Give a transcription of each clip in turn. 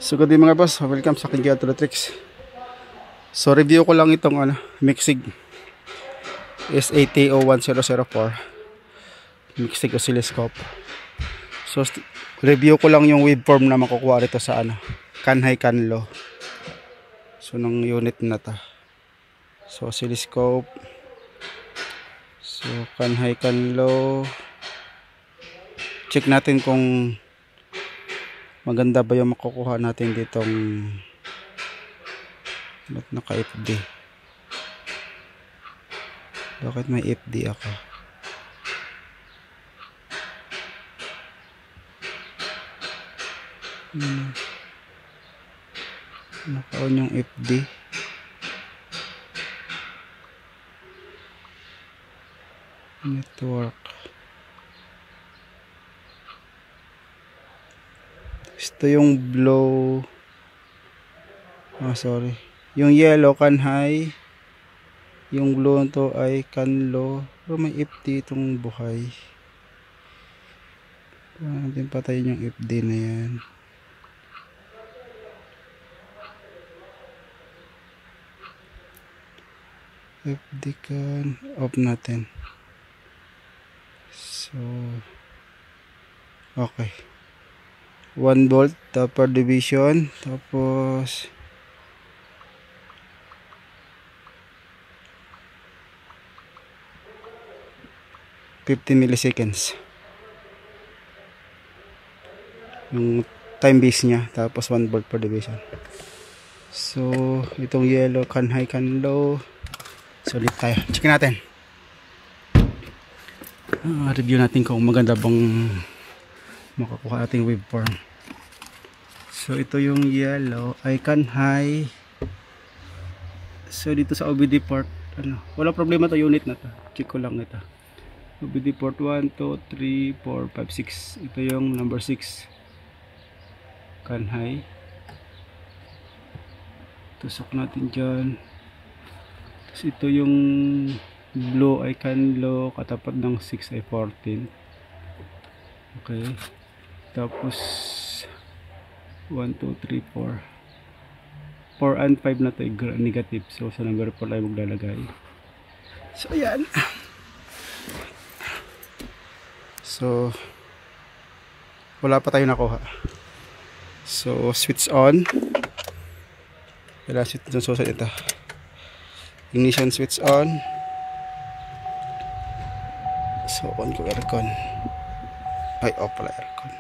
So good day mga boss, welcome sa akin Tricks. So review ko lang itong Mixig SATO1004 Mixig oscilloscope. So review ko lang yung waveform na makukuha rito sa Kanhay Kanlo. So ng unit na ta. So oscilloscope. So Kanhay Kanlo. Check natin kung maganda ba yung makukuha natin ditong ba't naka FD. Bakit may FD ako? Naka-on yung FD. Network. Ito yung blow. Sorry. Yung yellow Kanhay. Yung blue to ay Kanlo. Pero may FD itong buhay. Natin patayin yung FD na yan. FD kan. Off natin. So. Okay. 1 volt per division. Tapos 15 milliseconds yung time base nya, tapos 1 volt per division. So itong yellow Kanhay Kanlo. So ulit tayo, check natin. Review natin kung maganda bang makakuha ating waveform. So ito yung yellow ay Kanhay. So dito sa OBD port wala problema to unit na to. Check ko lang ito. OBD port 1, 2, 3, 4, 5, 6. Ito yung number 6 Kanhay. Tusok natin dyan. Tapos ito yung blue ay Kanlo, katapat ng 6 ay 14. Okay. Tapos 1, 2, 3, 4 4 and 5 na to ay negative. So sa number 4 ay maglalagay. So ayan. So wala pa tayo nakuha. So switch on. Wala switch dun, so ito. Ignition switch on. So on ko aircon. Ay off pala aircon.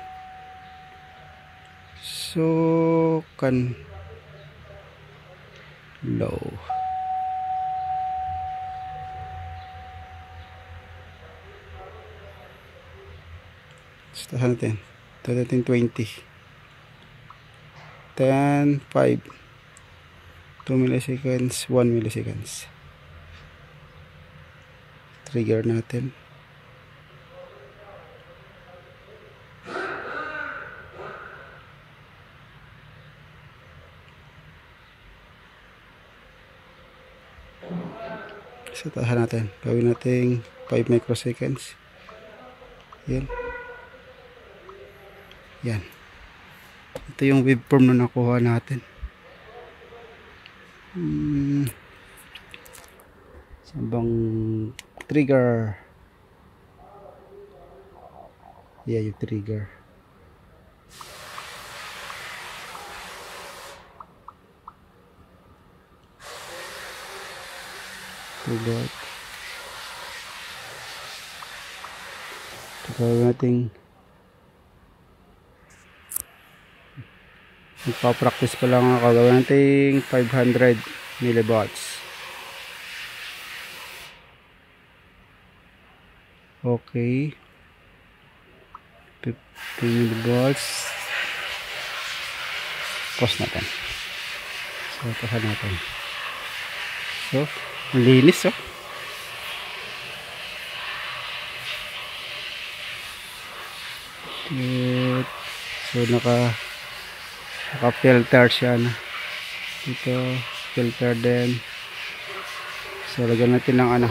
So kan low. Tahan natin. Tahan natin 20. 10, 5. 2 milliseconds, 1 milliseconds. Trigger natin. So tahan natin. Gawin natin 5 microseconds. Yan. Yan. Ito yung waveform na nakuha natin. Sabang trigger. Yeah, yung trigger. Trigger. Gawin natin. Magpa-practice pa lang ako. Gawin natin 500 millivolts. Okay. 15 millivolts. Pause natin. So, tahan natin. So, linis oh. So, naka-filter siya na. Dito, filter din. So, lagyan natin ng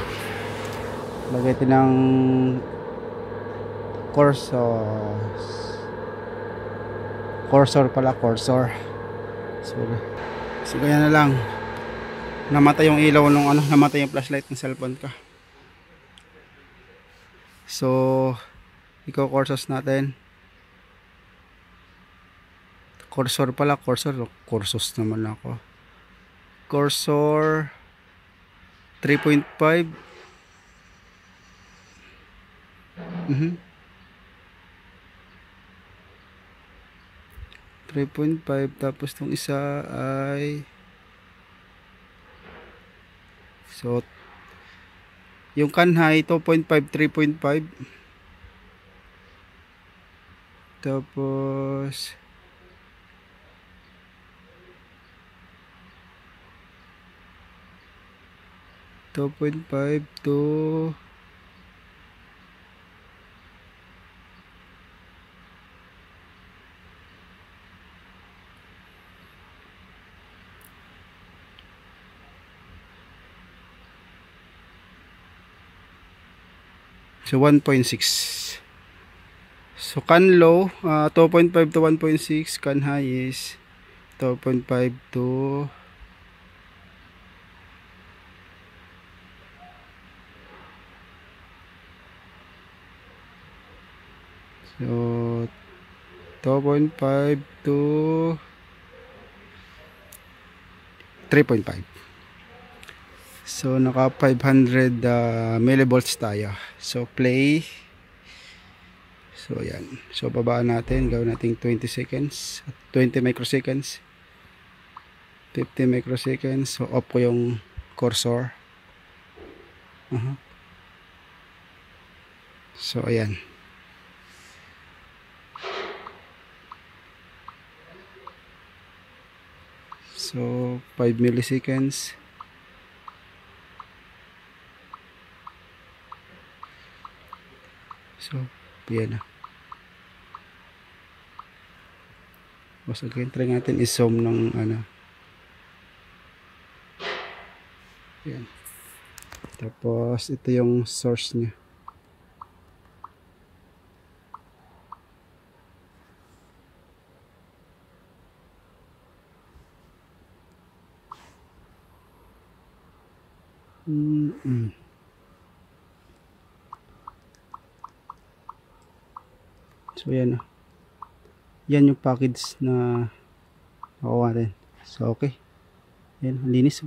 lagyan natin ng cursor pala, cursor. So, ganyan na lang. Namatay yung ilaw nung ano, namatay yung flashlight ng cellphone ko. So, i-courses natin. Cursor pala, cursos naman ako. Cursor 3.5. 3.5, tapos tong isa ay so yung kanhay 2.5, 3.5, tapos 2.5 to 1.6. So can low 2.5 to 1.6, can high is 2.5 to 2.5 to 3.5. So naka 500 millivolts tayo. So play. So yan. So babaan natin, gawin natin 20 seconds, 20 microseconds, 50 microseconds. So off ko yung cursor. So ayan. So 5 milliseconds. So yan na. So again, try natin i-zoom ng ano. Yan. Tapos ito yung source niya. So yan na. Yan yung package na nakuha natin. So okay. Yan, linis.